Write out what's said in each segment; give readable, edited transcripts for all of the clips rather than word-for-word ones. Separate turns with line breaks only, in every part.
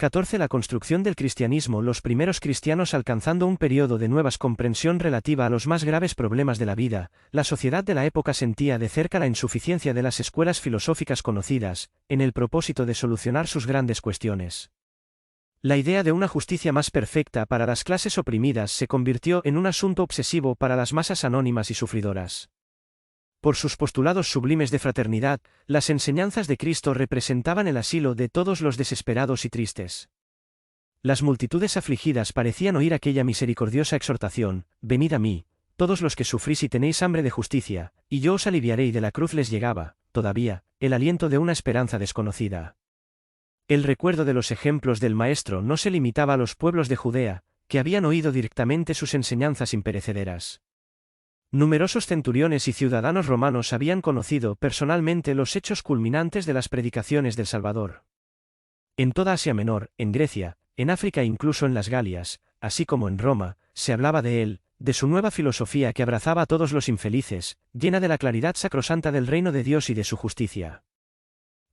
14. La construcción del cristianismo. Los primeros cristianos alcanzando un periodo de nuevas comprensión relativa a los más graves problemas de la vida, la sociedad de la época sentía de cerca la insuficiencia de las escuelas filosóficas conocidas, en el propósito de solucionar sus grandes cuestiones. La idea de una justicia más perfecta para las clases oprimidas se convirtió en un asunto obsesivo para las masas anónimas y sufridoras. Por sus postulados sublimes de fraternidad, las enseñanzas de Cristo representaban el asilo de todos los desesperados y tristes. Las multitudes afligidas parecían oír aquella misericordiosa exhortación: «Venid a mí, todos los que sufrís y tenéis hambre de justicia, y yo os aliviaré». Y de la cruz les llegaba, todavía, el aliento de una esperanza desconocida. El recuerdo de los ejemplos del Maestro no se limitaba a los pueblos de Judea, que habían oído directamente sus enseñanzas imperecederas. Numerosos centuriones y ciudadanos romanos habían conocido personalmente los hechos culminantes de las predicaciones del Salvador. En toda Asia Menor, en Grecia, en África e incluso en las Galias, así como en Roma, se hablaba de él, de su nueva filosofía que abrazaba a todos los infelices, llena de la claridad sacrosanta del reino de Dios y de su justicia.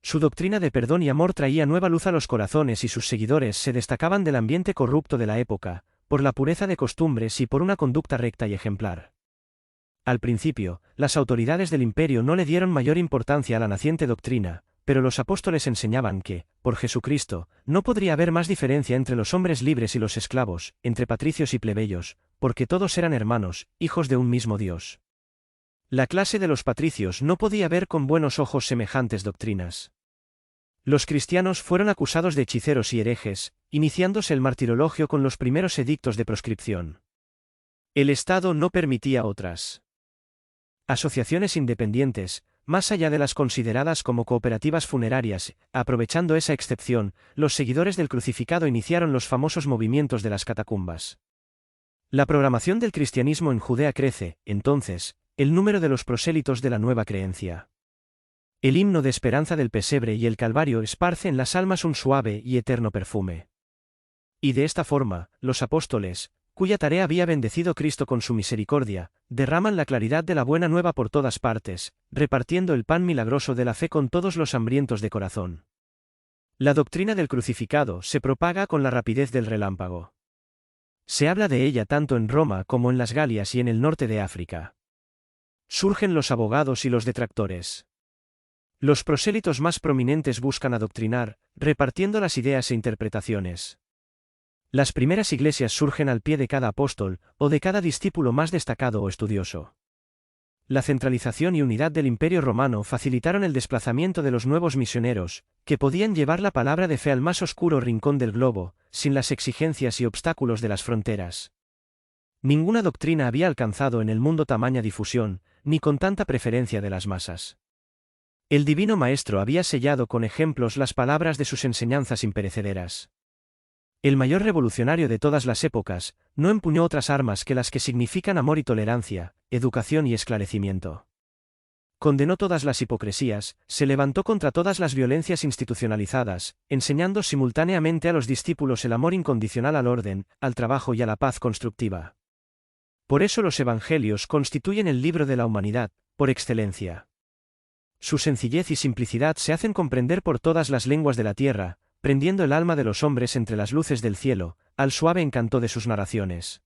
Su doctrina de perdón y amor traía nueva luz a los corazones y sus seguidores se destacaban del ambiente corrupto de la época, por la pureza de costumbres y por una conducta recta y ejemplar. Al principio, las autoridades del imperio no le dieron mayor importancia a la naciente doctrina, pero los apóstoles enseñaban que, por Jesucristo, no podría haber más diferencia entre los hombres libres y los esclavos, entre patricios y plebeyos, porque todos eran hermanos, hijos de un mismo Dios. La clase de los patricios no podía ver con buenos ojos semejantes doctrinas. Los cristianos fueron acusados de hechiceros y herejes, iniciándose el martirologio con los primeros edictos de proscripción. El Estado no permitía otras asociaciones independientes, más allá de las consideradas como cooperativas funerarias. Aprovechando esa excepción, los seguidores del crucificado iniciaron los famosos movimientos de las catacumbas. La programación del cristianismo en Judea crece, entonces, el número de los prosélitos de la nueva creencia. El himno de esperanza del pesebre y el Calvario esparce en las almas un suave y eterno perfume. Y de esta forma, los apóstoles, cuya tarea había bendecido Cristo con su misericordia, derraman la claridad de la buena nueva por todas partes, repartiendo el pan milagroso de la fe con todos los hambrientos de corazón. La doctrina del crucificado se propaga con la rapidez del relámpago. Se habla de ella tanto en Roma como en las Galias y en el norte de África. Surgen los abogados y los detractores. Los prosélitos más prominentes buscan adoctrinar, repartiendo las ideas e interpretaciones. Las primeras iglesias surgen al pie de cada apóstol, o de cada discípulo más destacado o estudioso. La centralización y unidad del Imperio Romano facilitaron el desplazamiento de los nuevos misioneros, que podían llevar la palabra de fe al más oscuro rincón del globo, sin las exigencias y obstáculos de las fronteras. Ninguna doctrina había alcanzado en el mundo tamaña difusión, ni con tanta preferencia de las masas. El Divino Maestro había sellado con ejemplos las palabras de sus enseñanzas imperecederas. El mayor revolucionario de todas las épocas, no empuñó otras armas que las que significan amor y tolerancia, educación y esclarecimiento. Condenó todas las hipocresías, se levantó contra todas las violencias institucionalizadas, enseñando simultáneamente a los discípulos el amor incondicional al orden, al trabajo y a la paz constructiva. Por eso los evangelios constituyen el libro de la humanidad, por excelencia. Su sencillez y simplicidad se hacen comprender por todas las lenguas de la tierra, prendiendo el alma de los hombres entre las luces del cielo, al suave encanto de sus narraciones.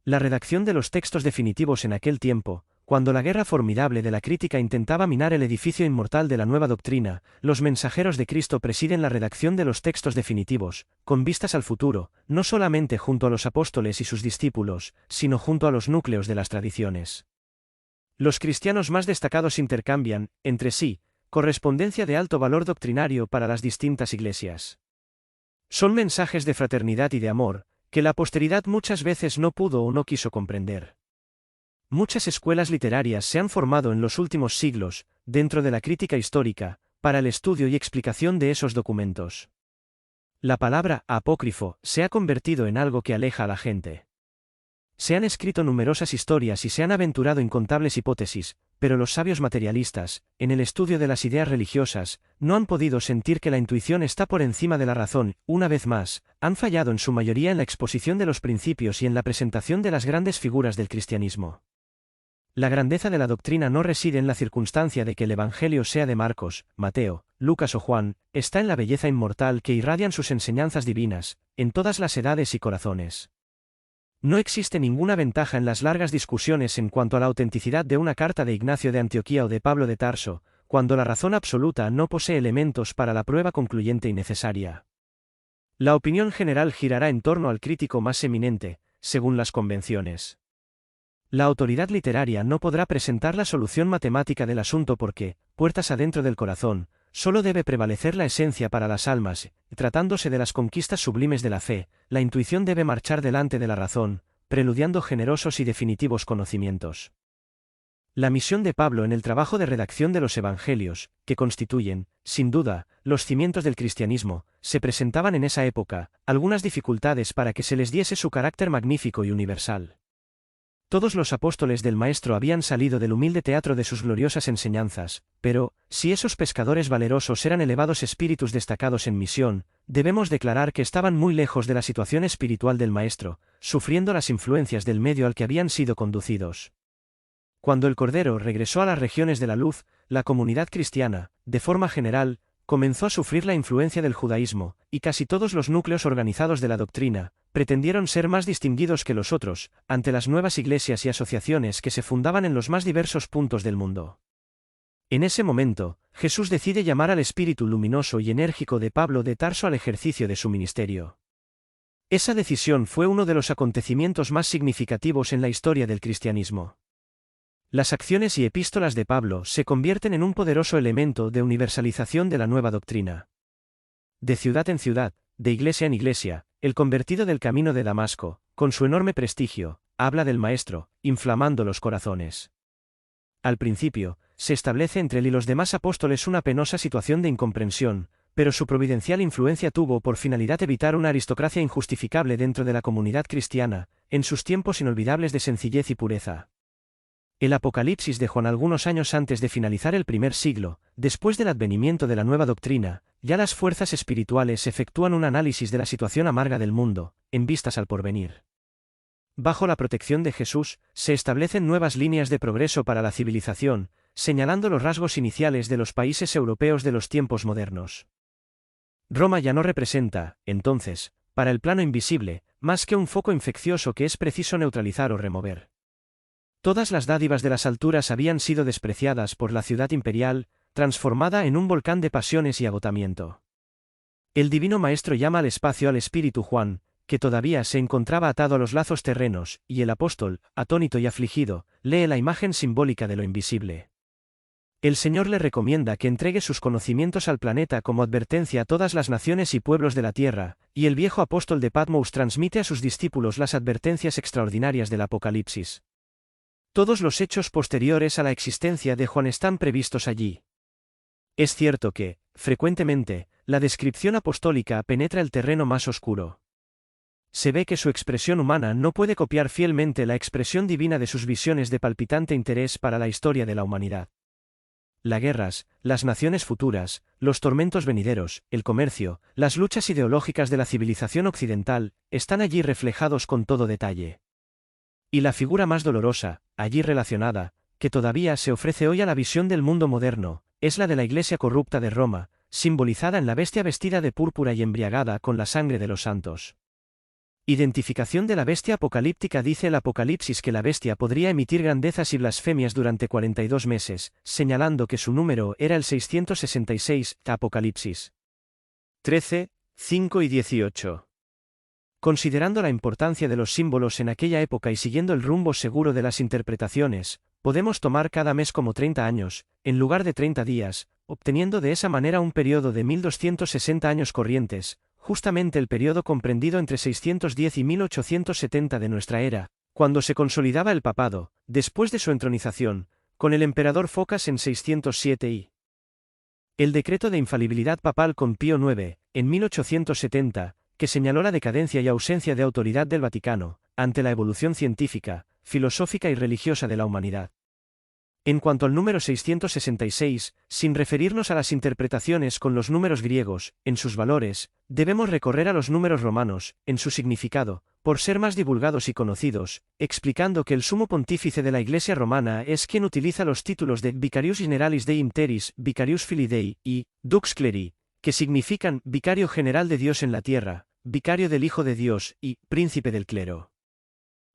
La redacción de los textos definitivos en aquel tiempo, cuando la guerra formidable de la crítica intentaba minar el edificio inmortal de la nueva doctrina, los mensajeros de Cristo presiden la redacción de los textos definitivos, con vistas al futuro, no solamente junto a los apóstoles y sus discípulos, sino junto a los núcleos de las tradiciones. Los cristianos más destacados intercambian, entre sí, correspondencia de alto valor doctrinario para las distintas iglesias. Son mensajes de fraternidad y de amor, que la posteridad muchas veces no pudo o no quiso comprender. Muchas escuelas literarias se han formado en los últimos siglos, dentro de la crítica histórica, para el estudio y explicación de esos documentos. La palabra apócrifo se ha convertido en algo que aleja a la gente. Se han escrito numerosas historias y se han aventurado incontables hipótesis, pero los sabios materialistas, en el estudio de las ideas religiosas, no han podido sentir que la intuición está por encima de la razón. Una vez más, han fallado en su mayoría en la exposición de los principios y en la presentación de las grandes figuras del cristianismo. La grandeza de la doctrina no reside en la circunstancia de que el Evangelio sea de Marcos, Mateo, Lucas o Juan, está en la belleza inmortal que irradian sus enseñanzas divinas, en todas las edades y corazones. No existe ninguna ventaja en las largas discusiones en cuanto a la autenticidad de una carta de Ignacio de Antioquía o de Pablo de Tarso, cuando la razón absoluta no posee elementos para la prueba concluyente y necesaria. La opinión general girará en torno al crítico más eminente, según las convenciones. La autoridad literaria no podrá presentar la solución matemática del asunto porque, puertas adentro del corazón, solo debe prevalecer la esencia para las almas, y tratándose de las conquistas sublimes de la fe, la intuición debe marchar delante de la razón, preludiando generosos y definitivos conocimientos. La misión de Pablo en el trabajo de redacción de los Evangelios, que constituyen, sin duda, los cimientos del cristianismo, se presentaban en esa época algunas dificultades para que se les diese su carácter magnífico y universal. Todos los apóstoles del Maestro habían salido del humilde teatro de sus gloriosas enseñanzas, pero, si esos pescadores valerosos eran elevados espíritus destacados en misión, debemos declarar que estaban muy lejos de la situación espiritual del Maestro, sufriendo las influencias del medio al que habían sido conducidos. Cuando el Cordero regresó a las regiones de la luz, la comunidad cristiana, de forma general, comenzó a sufrir la influencia del judaísmo, y casi todos los núcleos organizados de la doctrina pretendieron ser más distinguidos que los otros, ante las nuevas iglesias y asociaciones que se fundaban en los más diversos puntos del mundo. En ese momento, Jesús decide llamar al espíritu luminoso y enérgico de Pablo de Tarso al ejercicio de su ministerio. Esa decisión fue uno de los acontecimientos más significativos en la historia del cristianismo. Las acciones y epístolas de Pablo se convierten en un poderoso elemento de universalización de la nueva doctrina. De ciudad en ciudad, de iglesia en iglesia, el convertido del camino de Damasco, con su enorme prestigio, habla del Maestro, inflamando los corazones. Al principio, se establece entre él y los demás apóstoles una penosa situación de incomprensión, pero su providencial influencia tuvo por finalidad evitar una aristocracia injustificable dentro de la comunidad cristiana, en sus tiempos inolvidables de sencillez y pureza. El Apocalipsis de Juan algunos años antes de finalizar el primer siglo, después del advenimiento de la nueva doctrina, ya las fuerzas espirituales efectúan un análisis de la situación amarga del mundo, en vistas al porvenir. Bajo la protección de Jesús, se establecen nuevas líneas de progreso para la civilización, señalando los rasgos iniciales de los países europeos de los tiempos modernos. Roma ya no representa, entonces, para el plano invisible, más que un foco infeccioso que es preciso neutralizar o remover. Todas las dádivas de las alturas habían sido despreciadas por la ciudad imperial, transformada en un volcán de pasiones y agotamiento. El Divino Maestro llama al espacio al Espíritu Juan, que todavía se encontraba atado a los lazos terrenos, y el apóstol, atónito y afligido, lee la imagen simbólica de lo invisible. El Señor le recomienda que entregue sus conocimientos al planeta como advertencia a todas las naciones y pueblos de la tierra, y el viejo apóstol de Patmos transmite a sus discípulos las advertencias extraordinarias del Apocalipsis. Todos los hechos posteriores a la existencia de Juan están previstos allí. Es cierto que, frecuentemente, la descripción apostólica penetra el terreno más oscuro. Se ve que su expresión humana no puede copiar fielmente la expresión divina de sus visiones de palpitante interés para la historia de la humanidad. Las guerras, las naciones futuras, los tormentos venideros, el comercio, las luchas ideológicas de la civilización occidental, están allí reflejados con todo detalle. Y la figura más dolorosa, allí relacionada, que todavía se ofrece hoy a la visión del mundo moderno, es la de la Iglesia corrupta de Roma, simbolizada en la bestia vestida de púrpura y embriagada con la sangre de los santos. Identificación de la bestia apocalíptica. Dice el Apocalipsis que la bestia podría emitir grandezas y blasfemias durante 42 meses, señalando que su número era el 666, Apocalipsis 13, 5 y 18. Considerando la importancia de los símbolos en aquella época y siguiendo el rumbo seguro de las interpretaciones, podemos tomar cada mes como 30 años, en lugar de 30 días, obteniendo de esa manera un periodo de 1260 años corrientes, justamente el periodo comprendido entre 610 y 1870 de nuestra era, cuando se consolidaba el papado, después de su entronización, con el emperador Focas en 607 y el decreto de infalibilidad papal con Pío IX, en 1870, que señaló la decadencia y ausencia de autoridad del Vaticano, ante la evolución científica, filosófica y religiosa de la humanidad. En cuanto al número 666, sin referirnos a las interpretaciones con los números griegos, en sus valores, debemos recorrer a los números romanos, en su significado, por ser más divulgados y conocidos, explicando que el sumo pontífice de la Iglesia romana es quien utiliza los títulos de Vicarius Generalis Dei Interis, Vicarius Filii Dei, y Dux Cleri, que significan Vicario General de Dios en la tierra, Vicario del Hijo de Dios y Príncipe del Clero.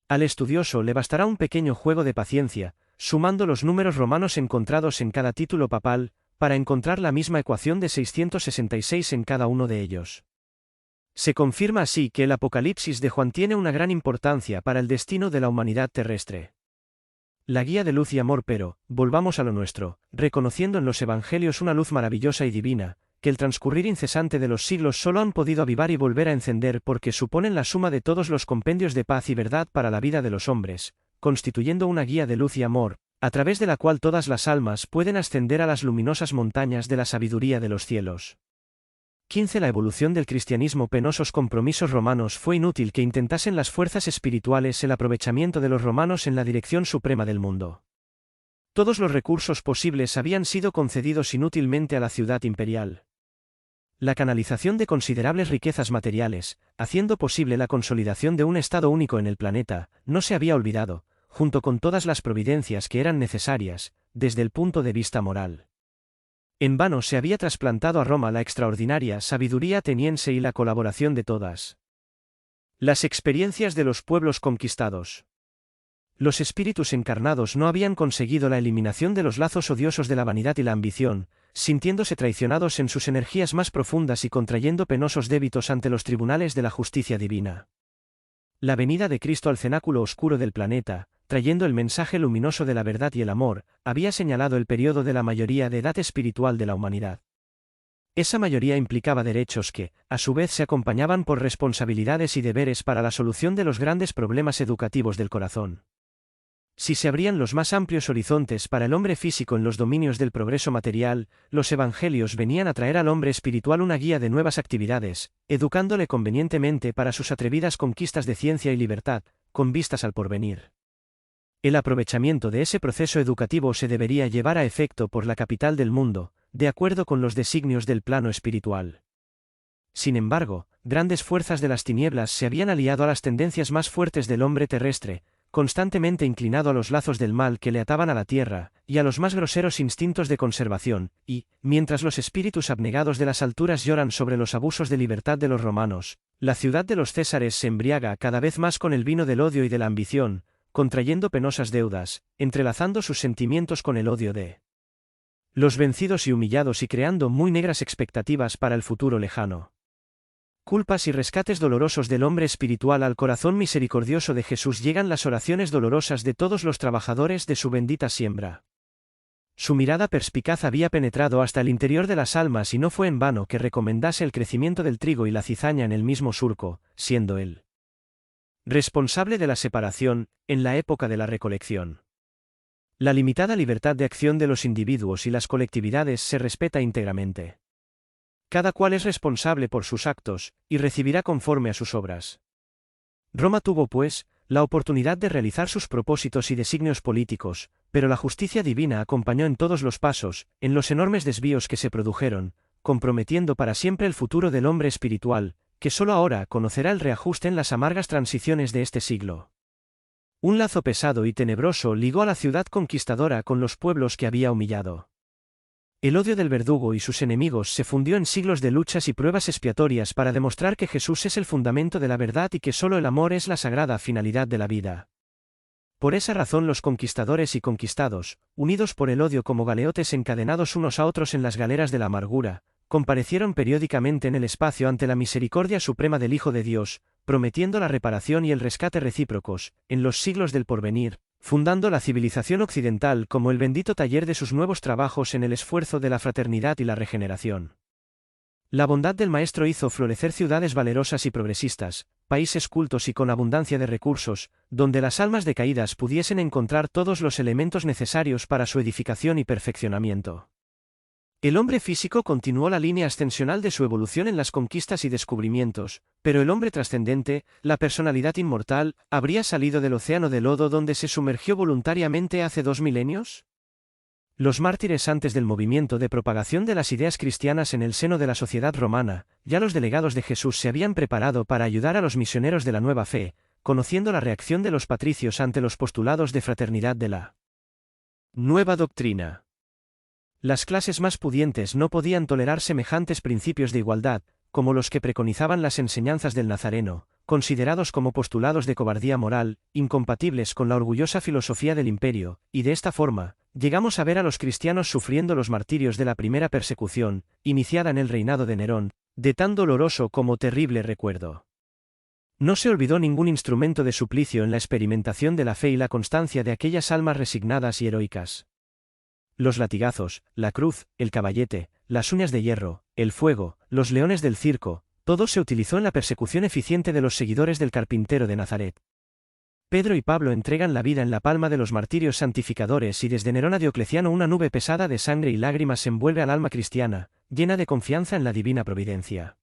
Al estudioso le bastará un pequeño juego de paciencia, sumando los números romanos encontrados en cada título papal, para encontrar la misma ecuación de 666 en cada uno de ellos. Se confirma así que el Apocalipsis de Juan tiene una gran importancia para el destino de la humanidad terrestre. La guía de luz y amor, pero, volvamos a lo nuestro, reconociendo en los Evangelios una luz maravillosa y divina, que el transcurrir incesante de los siglos solo han podido avivar y volver a encender porque suponen la suma de todos los compendios de paz y verdad para la vida de los hombres, constituyendo una guía de luz y amor, a través de la cual todas las almas pueden ascender a las luminosas montañas de la sabiduría de los cielos. 15. La evolución del cristianismo. Penosos compromisos romanos. Fue inútil que intentasen las fuerzas espirituales el aprovechamiento de los romanos en la dirección suprema del mundo. Todos los recursos posibles habían sido concedidos inútilmente a la ciudad imperial. La canalización de considerables riquezas materiales, haciendo posible la consolidación de un estado único en el planeta, no se había olvidado, junto con todas las providencias que eran necesarias, desde el punto de vista moral. En vano se había trasplantado a Roma la extraordinaria sabiduría ateniense y la colaboración de todas las experiencias de los pueblos conquistados. Los espíritus encarnados no habían conseguido la eliminación de los lazos odiosos de la vanidad y la ambición, sintiéndose traicionados en sus energías más profundas y contrayendo penosos débitos ante los tribunales de la justicia divina. La venida de Cristo al cenáculo oscuro del planeta, trayendo el mensaje luminoso de la verdad y el amor, había señalado el periodo de la mayoría de edad espiritual de la humanidad. Esa mayoría implicaba derechos que, a su vez, se acompañaban por responsabilidades y deberes para la solución de los grandes problemas educativos del corazón. Si se abrían los más amplios horizontes para el hombre físico en los dominios del progreso material, los evangelios venían a traer al hombre espiritual una guía de nuevas actividades, educándole convenientemente para sus atrevidas conquistas de ciencia y libertad, con vistas al porvenir. El aprovechamiento de ese proceso educativo se debería llevar a efecto por la capital del mundo, de acuerdo con los designios del plano espiritual. Sin embargo, grandes fuerzas de las tinieblas se habían aliado a las tendencias más fuertes del hombre terrestre, constantemente inclinado a los lazos del mal que le ataban a la tierra, y a los más groseros instintos de conservación, y, mientras los espíritus abnegados de las alturas lloran sobre los abusos de libertad de los romanos, la ciudad de los Césares se embriaga cada vez más con el vino del odio y de la ambición, contrayendo penosas deudas, entrelazando sus sentimientos con el odio de los vencidos y humillados y creando muy negras expectativas para el futuro lejano. Culpas y rescates dolorosos del hombre espiritual. Al corazón misericordioso de Jesús llegan las oraciones dolorosas de todos los trabajadores de su bendita siembra. Su mirada perspicaz había penetrado hasta el interior de las almas y no fue en vano que recomendase el crecimiento del trigo y la cizaña en el mismo surco, siendo él responsable de la separación, en la época de la recolección. La limitada libertad de acción de los individuos y las colectividades se respeta íntegramente. Cada cual es responsable por sus actos, y recibirá conforme a sus obras. Roma tuvo, pues, la oportunidad de realizar sus propósitos y designios políticos, pero la justicia divina acompañó en todos los pasos, en los enormes desvíos que se produjeron, comprometiendo para siempre el futuro del hombre espiritual, que sólo ahora conocerá el reajuste en las amargas transiciones de este siglo. Un lazo pesado y tenebroso ligó a la ciudad conquistadora con los pueblos que había humillado. El odio del verdugo y sus enemigos se fundió en siglos de luchas y pruebas expiatorias para demostrar que Jesús es el fundamento de la verdad y que solo el amor es la sagrada finalidad de la vida. Por esa razón los conquistadores y conquistados, unidos por el odio como galeotes encadenados unos a otros en las galeras de la amargura, comparecieron periódicamente en el espacio ante la misericordia suprema del Hijo de Dios, prometiendo la reparación y el rescate recíprocos, en los siglos del porvenir, fundando la civilización occidental como el bendito taller de sus nuevos trabajos en el esfuerzo de la fraternidad y la regeneración. La bondad del Maestro hizo florecer ciudades valerosas y progresistas, países cultos y con abundancia de recursos, donde las almas decaídas pudiesen encontrar todos los elementos necesarios para su edificación y perfeccionamiento. El hombre físico continuó la línea ascensional de su evolución en las conquistas y descubrimientos, pero el hombre trascendente, la personalidad inmortal, ¿habría salido del océano de lodo donde se sumergió voluntariamente hace 2 milenios? Los mártires antes del movimiento de propagación de las ideas cristianas en el seno de la sociedad romana, ya los delegados de Jesús se habían preparado para ayudar a los misioneros de la nueva fe, conociendo la reacción de los patricios ante los postulados de fraternidad de la nueva doctrina. Las clases más pudientes no podían tolerar semejantes principios de igualdad, como los que preconizaban las enseñanzas del Nazareno, considerados como postulados de cobardía moral, incompatibles con la orgullosa filosofía del imperio, y de esta forma, llegamos a ver a los cristianos sufriendo los martirios de la primera persecución, iniciada en el reinado de Nerón, de tan doloroso como terrible recuerdo. No se olvidó ningún instrumento de suplicio en la experimentación de la fe y la constancia de aquellas almas resignadas y heroicas. Los latigazos, la cruz, el caballete, las uñas de hierro, el fuego, los leones del circo, todo se utilizó en la persecución eficiente de los seguidores del carpintero de Nazaret. Pedro y Pablo entregan la vida en la palma de los martirios santificadores y desde Nerón a Diocleciano una nube pesada de sangre y lágrimas envuelve al alma cristiana, llena de confianza en la divina providencia.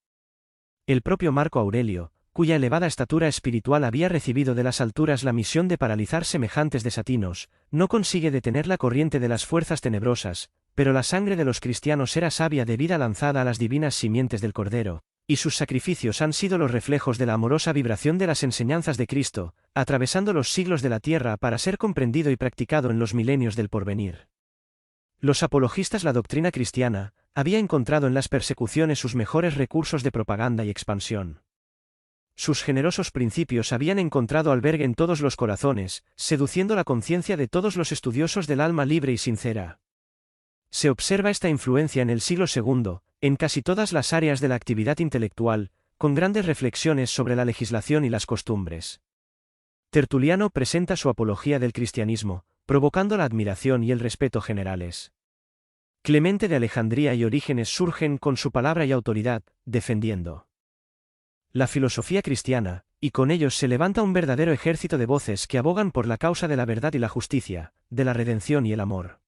El propio Marco Aurelio, cuya elevada estatura espiritual había recibido de las alturas la misión de paralizar semejantes desatinos, no consigue detener la corriente de las fuerzas tenebrosas, pero la sangre de los cristianos era savia de vida lanzada a las divinas simientes del Cordero, y sus sacrificios han sido los reflejos de la amorosa vibración de las enseñanzas de Cristo, atravesando los siglos de la tierra para ser comprendido y practicado en los milenios del porvenir. Los apologistas la doctrina cristiana, había encontrado en las persecuciones sus mejores recursos de propaganda y expansión. Sus generosos principios habían encontrado albergue en todos los corazones, seduciendo la conciencia de todos los estudiosos del alma libre y sincera. Se observa esta influencia en el siglo II, en casi todas las áreas de la actividad intelectual, con grandes reflexiones sobre la legislación y las costumbres. Tertuliano presenta su apología del cristianismo, provocando la admiración y el respeto generales. Clemente de Alejandría y Orígenes surgen con su palabra y autoridad, defendiendo la filosofía cristiana, y con ellos se levanta un verdadero ejército de voces que abogan por la causa de la verdad y la justicia, de la redención y el amor.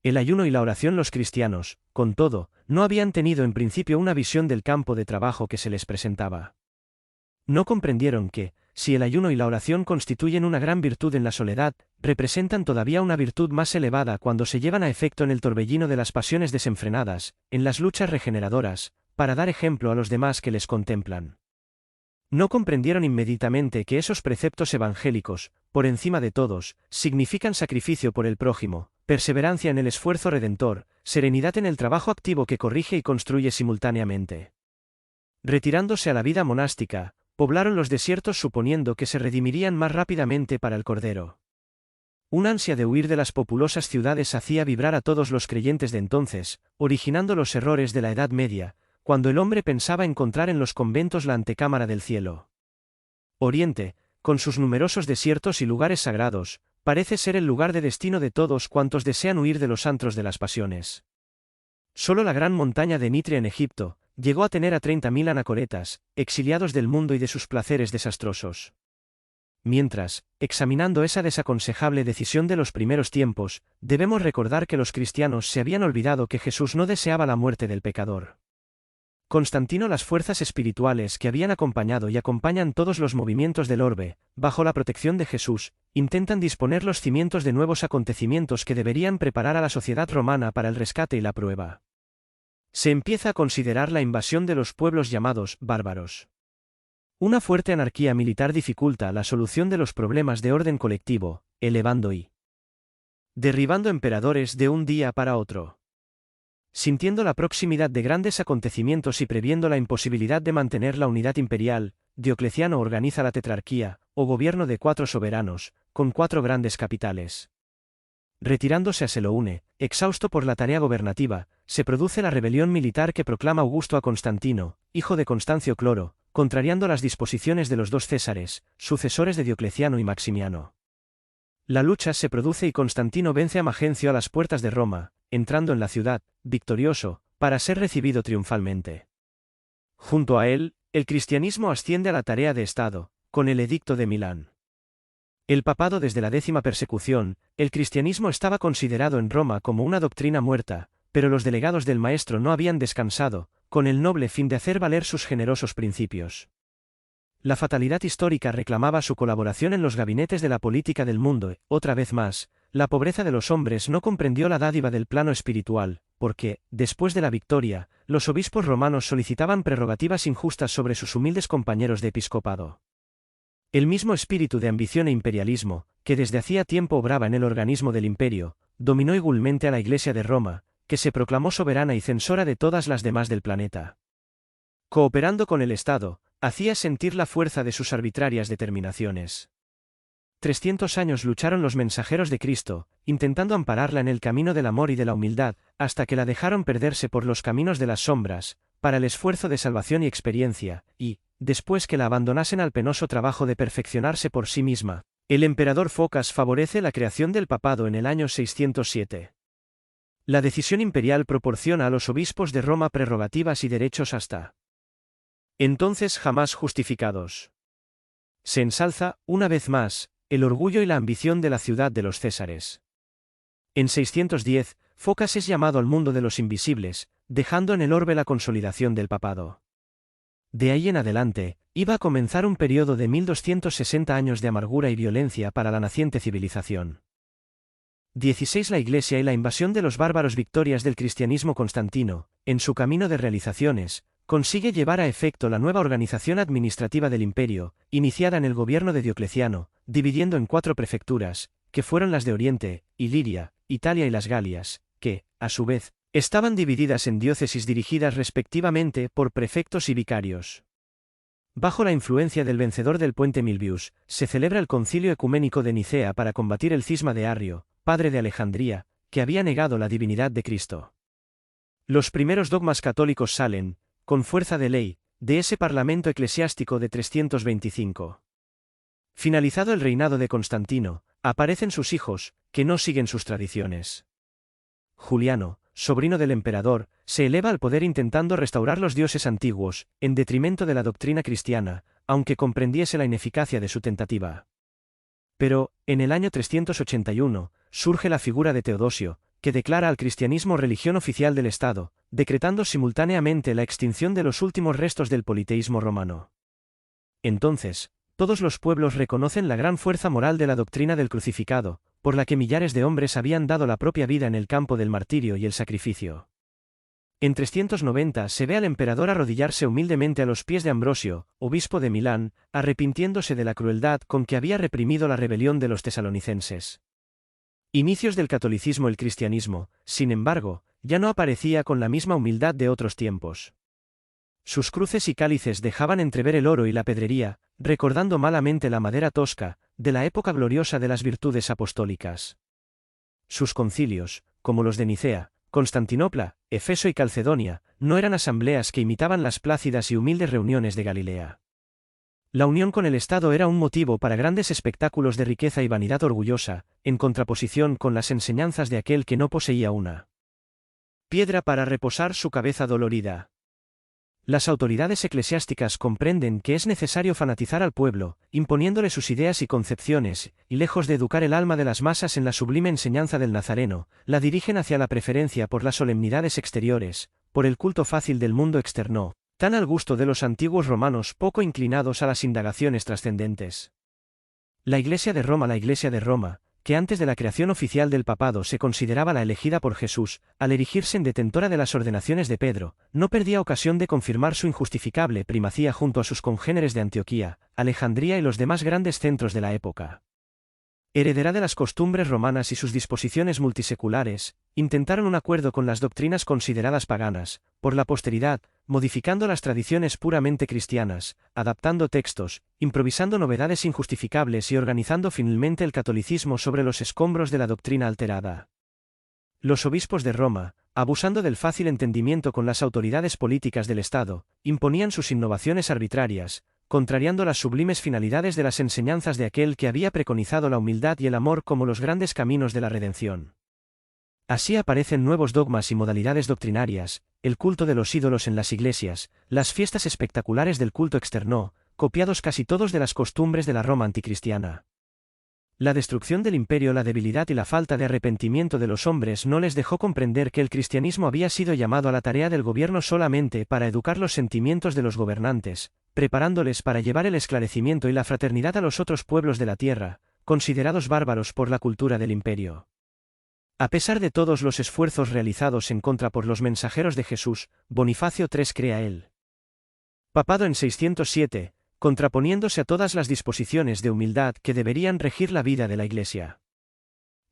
El ayuno y la oración. Los cristianos, con todo, no habían tenido en principio una visión del campo de trabajo que se les presentaba. No comprendieron que, si el ayuno y la oración constituyen una gran virtud en la soledad, representan todavía una virtud más elevada cuando se llevan a efecto en el torbellino de las pasiones desenfrenadas, en las luchas regeneradoras, para dar ejemplo a los demás que les contemplan. No comprendieron inmediatamente que esos preceptos evangélicos, por encima de todos, significan sacrificio por el prójimo, perseverancia en el esfuerzo redentor, serenidad en el trabajo activo que corrige y construye simultáneamente. Retirándose a la vida monástica, poblaron los desiertos suponiendo que se redimirían más rápidamente para el Cordero. Un ansia de huir de las populosas ciudades hacía vibrar a todos los creyentes de entonces, originando los errores de la Edad Media, cuando el hombre pensaba encontrar en los conventos la antecámara del cielo. Oriente, con sus numerosos desiertos y lugares sagrados, parece ser el lugar de destino de todos cuantos desean huir de los antros de las pasiones. Solo la gran montaña de Nitria en Egipto llegó a tener a 30.000 anacoretas, exiliados del mundo y de sus placeres desastrosos. Mientras, examinando esa desaconsejable decisión de los primeros tiempos, debemos recordar que los cristianos se habían olvidado que Jesús no deseaba la muerte del pecador. Constantino. Las fuerzas espirituales que habían acompañado y acompañan todos los movimientos del orbe, bajo la protección de Jesús, intentan disponer los cimientos de nuevos acontecimientos que deberían preparar a la sociedad romana para el rescate y la prueba. Se empieza a considerar la invasión de los pueblos llamados bárbaros. Una fuerte anarquía militar dificulta la solución de los problemas de orden colectivo, elevando y derribando emperadores de un día para otro. Sintiendo la proximidad de grandes acontecimientos y previendo la imposibilidad de mantener la unidad imperial, Diocleciano organiza la tetrarquía, o gobierno de 4 soberanos, con 4 grandes capitales. Retirándose a Seloune, exhausto por la tarea gobernativa, se produce la rebelión militar que proclama Augusto a Constantino, hijo de Constancio Cloro, contrariando las disposiciones de los 2 Césares, sucesores de Diocleciano y Maximiano. La lucha se produce y Constantino vence a Magencio a las puertas de Roma, entrando en la ciudad, victorioso, para ser recibido triunfalmente. Junto a él, el cristianismo asciende a la tarea de Estado, con el Edicto de Milán. El papado. Desde la 10ª persecución, el cristianismo estaba considerado en Roma como una doctrina muerta, pero los delegados del Maestro no habían descansado, con el noble fin de hacer valer sus generosos principios. La fatalidad histórica reclamaba su colaboración en los gabinetes de la política del mundo, otra vez más, la pobreza de los hombres no comprendió la dádiva del plano espiritual, porque, después de la victoria, los obispos romanos solicitaban prerrogativas injustas sobre sus humildes compañeros de episcopado. El mismo espíritu de ambición e imperialismo, que desde hacía tiempo obraba en el organismo del imperio, dominó igualmente a la Iglesia de Roma, que se proclamó soberana y censora de todas las demás del planeta. Cooperando con el Estado, hacía sentir la fuerza de sus arbitrarias determinaciones. 300 años lucharon los mensajeros de Cristo, intentando ampararla en el camino del amor y de la humildad, hasta que la dejaron perderse por los caminos de las sombras, para el esfuerzo de salvación y experiencia, y, después que la abandonasen al penoso trabajo de perfeccionarse por sí misma, el emperador Focas favorece la creación del papado en el año 607. La decisión imperial proporciona a los obispos de Roma prerrogativas y derechos hasta entonces jamás justificados. Se ensalza, una vez más, el orgullo y la ambición de la ciudad de los Césares. En 610, Focas es llamado al mundo de los invisibles, dejando en el orbe la consolidación del papado. De ahí en adelante, iba a comenzar un periodo de 1260 años de amargura y violencia para la naciente civilización. 16 La Iglesia y la invasión de los bárbaros victorias del cristianismo Constantino, en su camino de realizaciones, consigue llevar a efecto la nueva organización administrativa del imperio, iniciada en el gobierno de Diocleciano, dividiendo en 4 prefecturas, que fueron las de Oriente, Iliria, Italia y las Galias, que, a su vez, estaban divididas en diócesis dirigidas respectivamente por prefectos y vicarios. Bajo la influencia del vencedor del puente Milvius, se celebra el Concilio Ecuménico de Nicea para combatir el cisma de Arrio, padre de Alejandría, que había negado la divinidad de Cristo. Los primeros dogmas católicos salen, con fuerza de ley, de ese parlamento eclesiástico de 325. Finalizado el reinado de Constantino, aparecen sus hijos, que no siguen sus tradiciones. Juliano, sobrino del emperador, se eleva al poder intentando restaurar los dioses antiguos, en detrimento de la doctrina cristiana, aunque comprendiese la ineficacia de su tentativa. Pero, en el año 381, surge la figura de Teodosio, que declara al cristianismo religión oficial del Estado, decretando simultáneamente la extinción de los últimos restos del politeísmo romano. Entonces, todos los pueblos reconocen la gran fuerza moral de la doctrina del crucificado, por la que millares de hombres habían dado la propia vida en el campo del martirio y el sacrificio. En 390 se ve al emperador arrodillarse humildemente a los pies de Ambrosio, obispo de Milán, arrepintiéndose de la crueldad con que había reprimido la rebelión de los tesalonicenses. Inicios del catolicismo. El cristianismo, sin embargo, ya no aparecía con la misma humildad de otros tiempos. Sus cruces y cálices dejaban entrever el oro y la pedrería, recordando malamente la madera tosca, de la época gloriosa de las virtudes apostólicas. Sus concilios, como los de Nicea, Constantinopla, Efeso y Calcedonia, no eran asambleas que imitaban las plácidas y humildes reuniones de Galilea. La unión con el Estado era un motivo para grandes espectáculos de riqueza y vanidad orgullosa, en contraposición con las enseñanzas de aquel que no poseía una piedra para reposar su cabeza dolorida. Las autoridades eclesiásticas comprenden que es necesario fanatizar al pueblo, imponiéndole sus ideas y concepciones, y lejos de educar el alma de las masas en la sublime enseñanza del Nazareno, la dirigen hacia la preferencia por las solemnidades exteriores, por el culto fácil del mundo externo, tan al gusto de los antiguos romanos poco inclinados a las indagaciones trascendentes. La Iglesia de Roma, que antes de la creación oficial del papado se consideraba la elegida por Jesús, al erigirse en detentora de las ordenaciones de Pedro, no perdía ocasión de confirmar su injustificable primacía junto a sus congéneres de Antioquía, Alejandría y los demás grandes centros de la época. Heredera de las costumbres romanas y sus disposiciones multiseculares, intentaron un acuerdo con las doctrinas consideradas paganas, por la posteridad, modificando las tradiciones puramente cristianas, adaptando textos, improvisando novedades injustificables y organizando finalmente el catolicismo sobre los escombros de la doctrina alterada. Los obispos de Roma, abusando del fácil entendimiento con las autoridades políticas del Estado, imponían sus innovaciones arbitrarias, contrariando las sublimes finalidades de las enseñanzas de aquel que había preconizado la humildad y el amor como los grandes caminos de la redención. Así aparecen nuevos dogmas y modalidades doctrinarias, el culto de los ídolos en las iglesias, las fiestas espectaculares del culto externo, copiados casi todos de las costumbres de la Roma anticristiana. La destrucción del imperio, la debilidad y la falta de arrepentimiento de los hombres no les dejó comprender que el cristianismo había sido llamado a la tarea del gobierno solamente para educar los sentimientos de los gobernantes, preparándoles para llevar el esclarecimiento y la fraternidad a los otros pueblos de la tierra, considerados bárbaros por la cultura del imperio. A pesar de todos los esfuerzos realizados en contra por los mensajeros de Jesús, Bonifacio III crea el papado en 607, contraponiéndose a todas las disposiciones de humildad que deberían regir la vida de la Iglesia.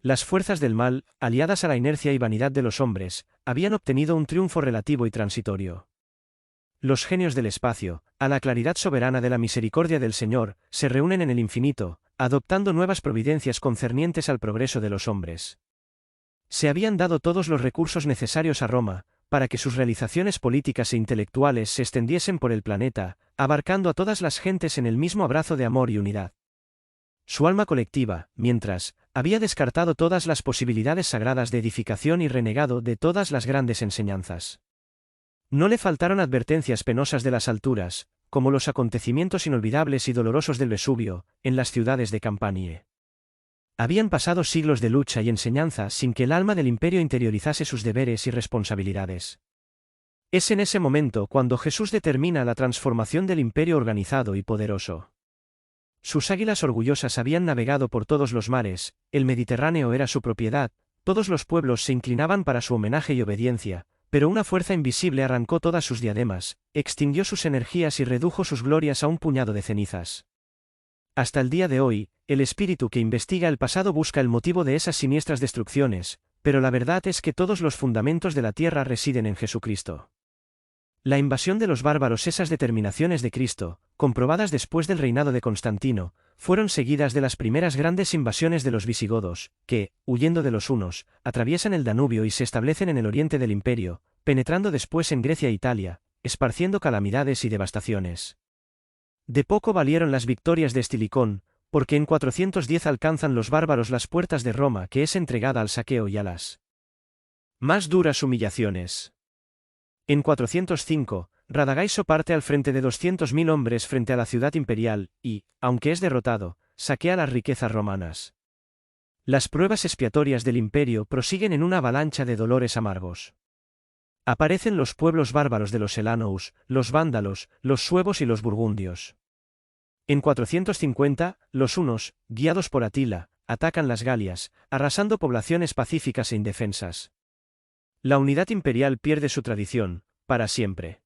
Las fuerzas del mal, aliadas a la inercia y vanidad de los hombres, habían obtenido un triunfo relativo y transitorio. Los genios del espacio, a la claridad soberana de la misericordia del Señor, se reúnen en el infinito, adoptando nuevas providencias concernientes al progreso de los hombres. Se habían dado todos los recursos necesarios a Roma, para que sus realizaciones políticas e intelectuales se extendiesen por el planeta, abarcando a todas las gentes en el mismo abrazo de amor y unidad. Su alma colectiva, mientras, había descartado todas las posibilidades sagradas de edificación y renegado de todas las grandes enseñanzas. No le faltaron advertencias penosas de las alturas, como los acontecimientos inolvidables y dolorosos del Vesubio, en las ciudades de Campanie. Habían pasado siglos de lucha y enseñanza sin que el alma del imperio interiorizase sus deberes y responsabilidades. Es en ese momento cuando Jesús determina la transformación del imperio organizado y poderoso. Sus águilas orgullosas habían navegado por todos los mares, el Mediterráneo era su propiedad, todos los pueblos se inclinaban para su homenaje y obediencia, pero una fuerza invisible arrancó todas sus diademas, extinguió sus energías y redujo sus glorias a un puñado de cenizas. Hasta el día de hoy, el espíritu que investiga el pasado busca el motivo de esas siniestras destrucciones, pero la verdad es que todos los fundamentos de la tierra residen en Jesucristo. La invasión de los bárbaros, esas determinaciones de Cristo, comprobadas después del reinado de Constantino, fueron seguidas de las primeras grandes invasiones de los visigodos, que, huyendo de los hunos, atraviesan el Danubio y se establecen en el oriente del imperio, penetrando después en Grecia e Italia, esparciendo calamidades y devastaciones. De poco valieron las victorias de Estilicón, porque en 410 alcanzan los bárbaros las puertas de Roma, que es entregada al saqueo y a las más duras humillaciones. En 405, Radagaiso parte al frente de 200.000 hombres frente a la ciudad imperial, y, aunque es derrotado, saquea las riquezas romanas. Las pruebas expiatorias del imperio prosiguen en una avalancha de dolores amargos. Aparecen los pueblos bárbaros de los Elanous, los vándalos, los suevos y los burgundios. En 450, los hunos, guiados por Atila, atacan las Galias, arrasando poblaciones pacíficas e indefensas. La unidad imperial pierde su tradición, para siempre.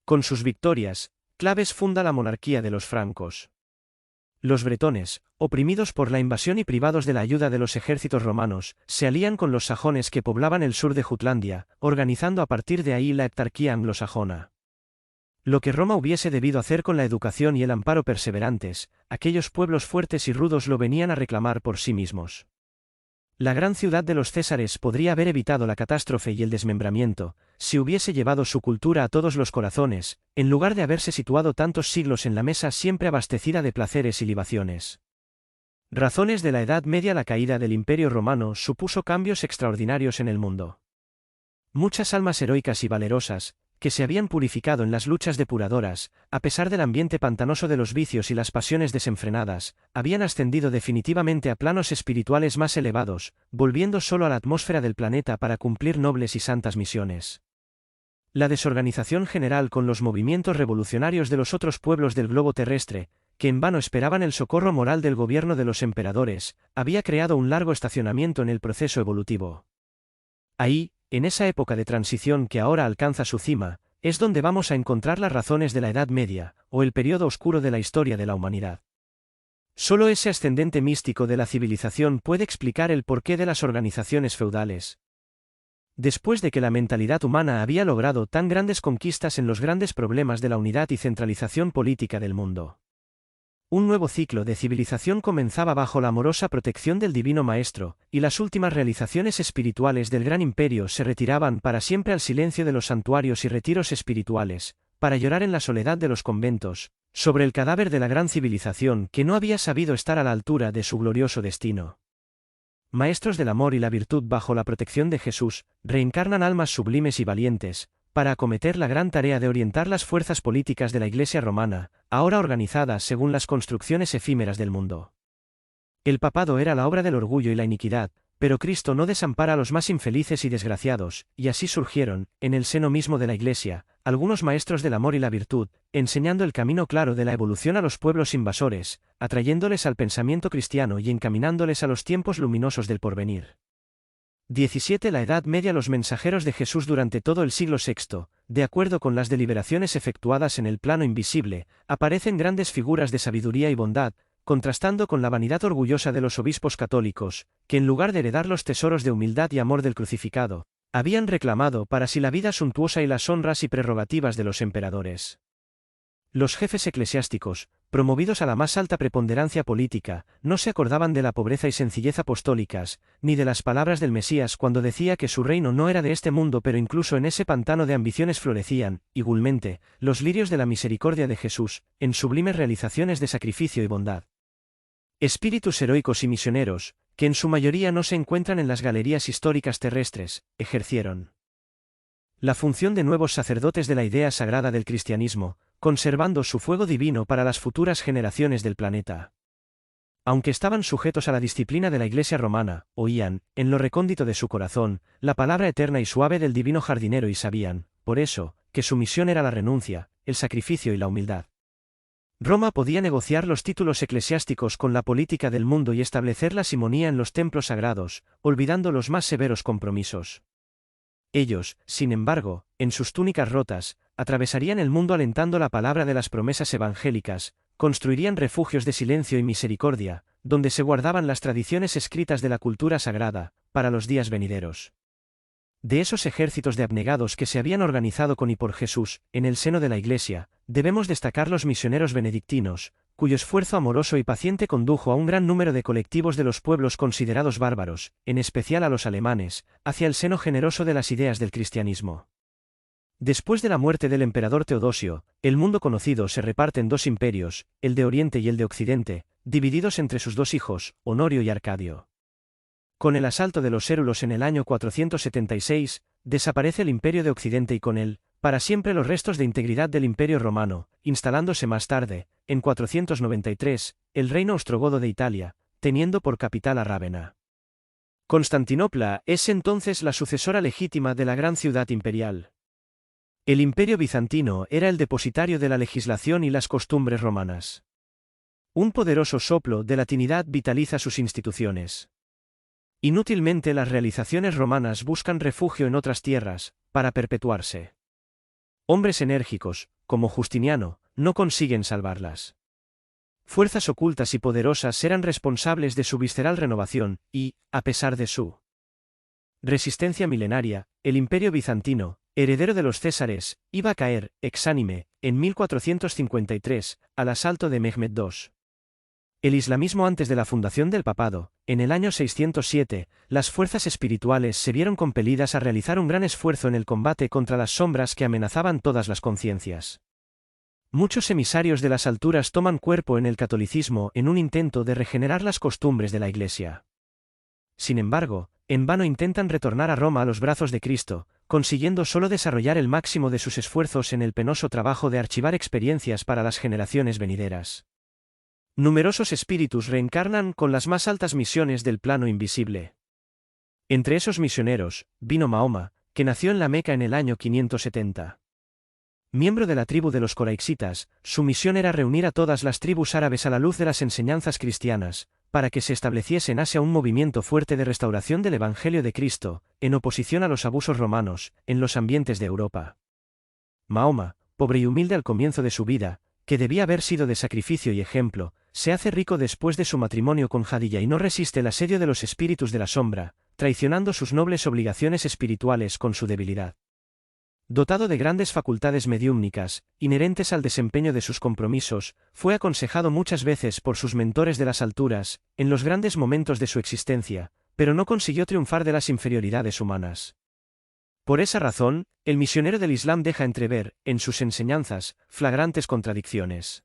Con sus victorias, Claves funda la monarquía de los francos. Los bretones, oprimidos por la invasión y privados de la ayuda de los ejércitos romanos, se alían con los sajones que poblaban el sur de Jutlandia, organizando a partir de ahí la heptarquía anglosajona. Lo que Roma hubiese debido hacer con la educación y el amparo perseverantes, aquellos pueblos fuertes y rudos lo venían a reclamar por sí mismos. La gran ciudad de los Césares podría haber evitado la catástrofe y el desmembramiento, si hubiese llevado su cultura a todos los corazones, en lugar de haberse situado tantos siglos en la mesa siempre abastecida de placeres y libaciones. Razones de la Edad Media. La caída del Imperio Romano supuso cambios extraordinarios en el mundo. Muchas almas heroicas y valerosas, que se habían purificado en las luchas depuradoras, a pesar del ambiente pantanoso de los vicios y las pasiones desenfrenadas, habían ascendido definitivamente a planos espirituales más elevados, volviendo solo a la atmósfera del planeta para cumplir nobles y santas misiones. La desorganización general con los movimientos revolucionarios de los otros pueblos del globo terrestre, que en vano esperaban el socorro moral del gobierno de los emperadores, había creado un largo estacionamiento en el proceso evolutivo. Ahí, en esa época de transición que ahora alcanza su cima, es donde vamos a encontrar las razones de la Edad Media, o el periodo oscuro de la historia de la humanidad. Solo ese ascendente místico de la civilización puede explicar el porqué de las organizaciones feudales. Después de que la mentalidad humana había logrado tan grandes conquistas en los grandes problemas de la unidad y centralización política del mundo. Un nuevo ciclo de civilización comenzaba bajo la amorosa protección del Divino Maestro, y las últimas realizaciones espirituales del gran imperio se retiraban para siempre al silencio de los santuarios y retiros espirituales, para llorar en la soledad de los conventos, sobre el cadáver de la gran civilización que no había sabido estar a la altura de su glorioso destino. Maestros del amor y la virtud bajo la protección de Jesús, reencarnan almas sublimes y valientes, para acometer la gran tarea de orientar las fuerzas políticas de la Iglesia romana, ahora organizadas según las construcciones efímeras del mundo. El papado era la obra del orgullo y la iniquidad, Pero Cristo no desampara a los más infelices y desgraciados, y así surgieron, en el seno mismo de la Iglesia, algunos maestros del amor y la virtud, enseñando el camino claro de la evolución a los pueblos invasores, atrayéndoles al pensamiento cristiano y encaminándoles a los tiempos luminosos del porvenir. 17. La Edad Media. Los mensajeros de Jesús durante todo el siglo VI, de acuerdo con las deliberaciones efectuadas en el plano invisible, aparecen grandes figuras de sabiduría y bondad, contrastando con la vanidad orgullosa de los obispos católicos, que en lugar de heredar los tesoros de humildad y amor del crucificado, habían reclamado para sí la vida suntuosa y las honras y prerrogativas de los emperadores. Los jefes eclesiásticos, promovidos a la más alta preponderancia política, no se acordaban de la pobreza y sencillez apostólicas, ni de las palabras del Mesías cuando decía que su reino no era de este mundo, pero incluso en ese pantano de ambiciones florecían, igualmente, los lirios de la misericordia de Jesús, en sublimes realizaciones de sacrificio y bondad. Espíritus heroicos y misioneros, que en su mayoría no se encuentran en las galerías históricas terrestres, ejercieron la función de nuevos sacerdotes de la idea sagrada del cristianismo, conservando su fuego divino para las futuras generaciones del planeta. Aunque estaban sujetos a la disciplina de la Iglesia romana, oían, en lo recóndito de su corazón, la palabra eterna y suave del divino jardinero y sabían, por eso, que su misión era la renuncia, el sacrificio y la humildad. Roma podía negociar los títulos eclesiásticos con la política del mundo y establecer la simonía en los templos sagrados, olvidando los más severos compromisos. Ellos, sin embargo, en sus túnicas rotas, atravesarían el mundo alentando la palabra de las promesas evangélicas, construirían refugios de silencio y misericordia, donde se guardaban las tradiciones escritas de la cultura sagrada, para los días venideros. De esos ejércitos de abnegados que se habían organizado con y por Jesús, en el seno de la Iglesia, debemos destacar los misioneros benedictinos, cuyo esfuerzo amoroso y paciente condujo a un gran número de colectivos de los pueblos considerados bárbaros, en especial a los alemanes, hacia el seno generoso de las ideas del cristianismo. Después de la muerte del emperador Teodosio, el mundo conocido se reparte en dos imperios, el de Oriente y el de Occidente, divididos entre sus dos hijos, Honorio y Arcadio. Con el asalto de los Hérulos en el año 476, desaparece el imperio de Occidente y con él, para siempre los restos de integridad del imperio romano, instalándose más tarde, en 493, el reino ostrogodo de Italia, teniendo por capital a Rávena. Constantinopla es entonces la sucesora legítima de la gran ciudad imperial. El imperio bizantino era el depositario de la legislación y las costumbres romanas. Un poderoso soplo de latinidad vitaliza sus instituciones. Inútilmente las realizaciones romanas buscan refugio en otras tierras, para perpetuarse. Hombres enérgicos, como Justiniano, no consiguen salvarlas. Fuerzas ocultas y poderosas eran responsables de su visceral renovación, y, a pesar de su resistencia milenaria, el imperio bizantino, heredero de los Césares, iba a caer, exánime, en 1453, al asalto de Mehmed II. El islamismo antes de la fundación del papado, en el año 607, las fuerzas espirituales se vieron compelidas a realizar un gran esfuerzo en el combate contra las sombras que amenazaban todas las conciencias. Muchos emisarios de las alturas toman cuerpo en el catolicismo en un intento de regenerar las costumbres de la Iglesia. Sin embargo, en vano intentan retornar a Roma a los brazos de Cristo, consiguiendo solo desarrollar el máximo de sus esfuerzos en el penoso trabajo de archivar experiencias para las generaciones venideras. Numerosos espíritus reencarnan con las más altas misiones del plano invisible. Entre esos misioneros, vino Mahoma, que nació en la Meca en el año 570. Miembro de la tribu de los Coraixitas, su misión era reunir a todas las tribus árabes a la luz de las enseñanzas cristianas, para que se estableciese en Asia un movimiento fuerte de restauración del Evangelio de Cristo, en oposición a los abusos romanos, en los ambientes de Europa. Mahoma, pobre y humilde al comienzo de su vida, que debía haber sido de sacrificio y ejemplo, se hace rico después de su matrimonio con Jadilla y no resiste el asedio de los espíritus de la sombra, traicionando sus nobles obligaciones espirituales con su debilidad. Dotado de grandes facultades mediúmnicas, inherentes al desempeño de sus compromisos, fue aconsejado muchas veces por sus mentores de las alturas, en los grandes momentos de su existencia, pero no consiguió triunfar de las inferioridades humanas. Por esa razón, el misionero del Islam deja entrever, en sus enseñanzas, flagrantes contradicciones.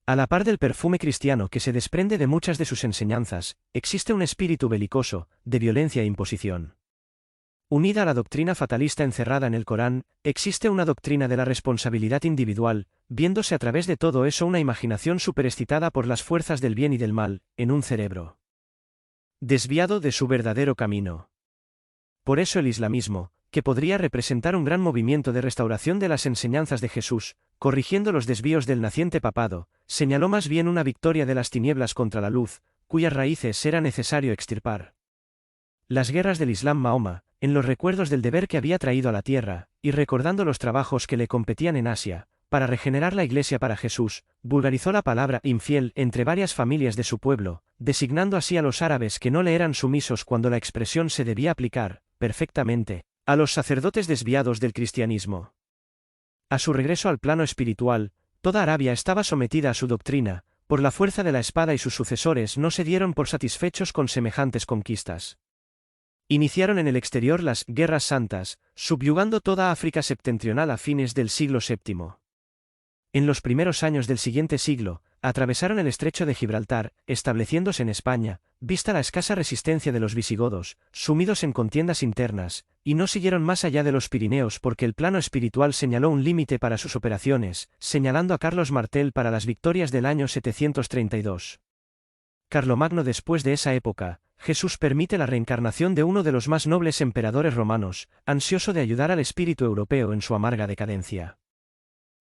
A la par del perfume cristiano que se desprende de muchas de sus enseñanzas, existe un espíritu belicoso, de violencia e imposición. Unida a la doctrina fatalista encerrada en el Corán, existe una doctrina de la responsabilidad individual, viéndose a través de todo eso una imaginación superexcitada por las fuerzas del bien y del mal, en un cerebro desviado de su verdadero camino. Por eso el islamismo, que podría representar un gran movimiento de restauración de las enseñanzas de Jesús, corrigiendo los desvíos del naciente papado, señaló más bien una victoria de las tinieblas contra la luz, cuyas raíces era necesario extirpar. Las guerras del Islam Mahoma, en los recuerdos del deber que había traído a la tierra, y recordando los trabajos que le competían en Asia, para regenerar la Iglesia para Jesús, vulgarizó la palabra infiel entre varias familias de su pueblo, designando así a los árabes que no le eran sumisos cuando la expresión se debía aplicar, perfectamente, a los sacerdotes desviados del cristianismo. A su regreso al plano espiritual, toda Arabia estaba sometida a su doctrina, por la fuerza de la espada y sus sucesores no se dieron por satisfechos con semejantes conquistas. Iniciaron en el exterior las guerras santas, subyugando toda África septentrional a fines del siglo VII. En los primeros años del siguiente siglo, atravesaron el estrecho de Gibraltar, estableciéndose en España, vista la escasa resistencia de los visigodos, sumidos en contiendas internas, y no siguieron más allá de los Pirineos porque el plano espiritual señaló un límite para sus operaciones, señalando a Carlos Martel para las victorias del año 732. Carlomagno. Después de esa época, Jesús permite la reencarnación de uno de los más nobles emperadores romanos, ansioso de ayudar al espíritu europeo en su amarga decadencia.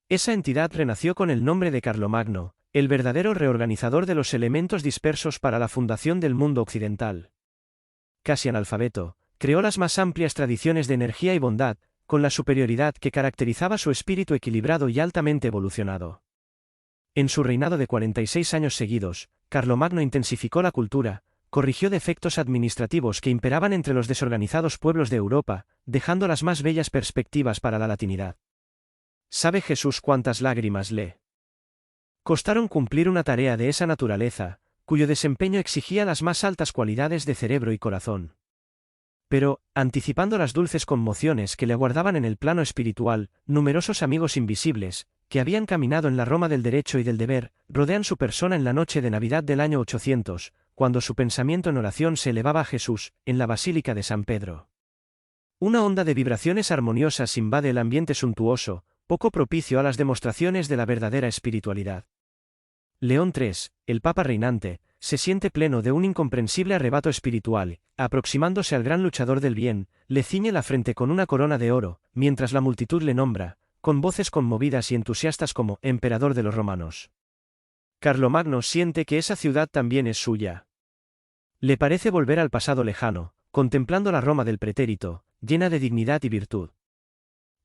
Esa entidad renació con el nombre de Carlomagno, el verdadero reorganizador de los elementos dispersos para la fundación del mundo occidental. Casi analfabeto, creó las más amplias tradiciones de energía y bondad, con la superioridad que caracterizaba su espíritu equilibrado y altamente evolucionado. En su reinado de 46 años seguidos, Carlomagno intensificó la cultura, corrigió defectos administrativos que imperaban entre los desorganizados pueblos de Europa, dejando las más bellas perspectivas para la latinidad. ¿Sabe Jesús cuántas lágrimas le costaron cumplir una tarea de esa naturaleza, cuyo desempeño exigía las más altas cualidades de cerebro y corazón? Pero, anticipando las dulces conmociones que le aguardaban en el plano espiritual, numerosos amigos invisibles, que habían caminado en la Roma del derecho y del deber, rodean su persona en la noche de Navidad del año 800, cuando su pensamiento en oración se elevaba a Jesús, en la Basílica de San Pedro. Una onda de vibraciones armoniosas invade el ambiente suntuoso, poco propicio a las demostraciones de la verdadera espiritualidad. León III, el Papa reinante, se siente pleno de un incomprensible arrebato espiritual, aproximándose al gran luchador del bien, le ciñe la frente con una corona de oro, mientras la multitud le nombra, con voces conmovidas y entusiastas como emperador de los romanos. Carlomagno siente que esa ciudad también es suya. Le parece volver al pasado lejano, contemplando la Roma del pretérito, llena de dignidad y virtud.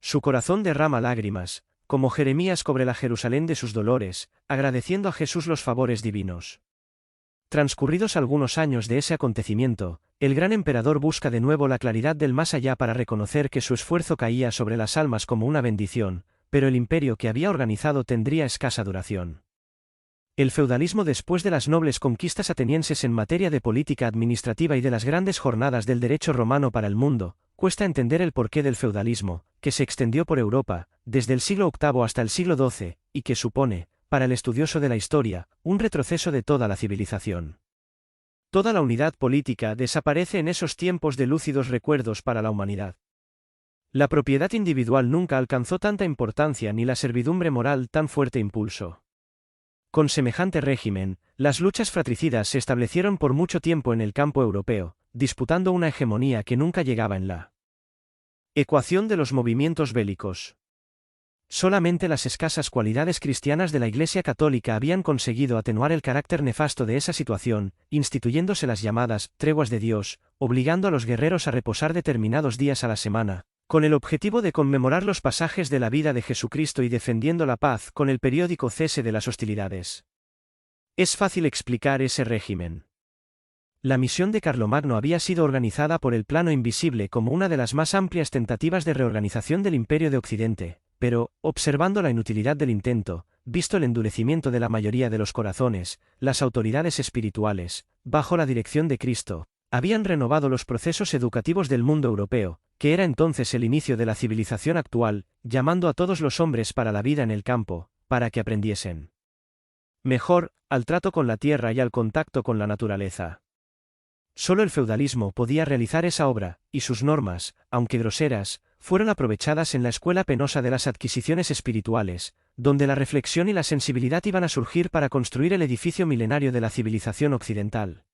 Su corazón derrama lágrimas, como Jeremías sobre la Jerusalén de sus dolores, agradeciendo a Jesús los favores divinos. Transcurridos algunos años de ese acontecimiento, el gran emperador busca de nuevo la claridad del más allá para reconocer que su esfuerzo caía sobre las almas como una bendición, pero el imperio que había organizado tendría escasa duración. El feudalismo, después de las nobles conquistas atenienses en materia de política administrativa y de las grandes jornadas del derecho romano para el mundo, cuesta entender el porqué del feudalismo, que se extendió por Europa, desde el siglo VIII hasta el siglo XII, y que supone, para el estudioso de la historia, un retroceso de toda la civilización. Toda la unidad política desaparece en esos tiempos de lúcidos recuerdos para la humanidad. La propiedad individual nunca alcanzó tanta importancia ni la servidumbre moral tan fuerte impulso. Con semejante régimen, las luchas fratricidas se establecieron por mucho tiempo en el campo europeo, disputando una hegemonía que nunca llegaba en la ecuación de los movimientos bélicos. Solamente las escasas cualidades cristianas de la Iglesia católica habían conseguido atenuar el carácter nefasto de esa situación, instituyéndose las llamadas treguas de Dios, obligando a los guerreros a reposar determinados días a la semana, con el objetivo de conmemorar los pasajes de la vida de Jesucristo y defendiendo la paz con el periódico cese de las hostilidades. Es fácil explicar ese régimen. La misión de Carlomagno había sido organizada por el plano invisible como una de las más amplias tentativas de reorganización del Imperio de Occidente, pero, observando la inutilidad del intento, visto el endurecimiento de la mayoría de los corazones, las autoridades espirituales, bajo la dirección de Cristo, habían renovado los procesos educativos del mundo europeo, que era entonces el inicio de la civilización actual, llamando a todos los hombres para la vida en el campo, para que aprendiesen mejor, al trato con la tierra y al contacto con la naturaleza. Solo el feudalismo podía realizar esa obra, y sus normas, aunque groseras, fueron aprovechadas en la escuela penosa de las adquisiciones espirituales, donde la reflexión y la sensibilidad iban a surgir para construir el edificio milenario de la civilización occidental.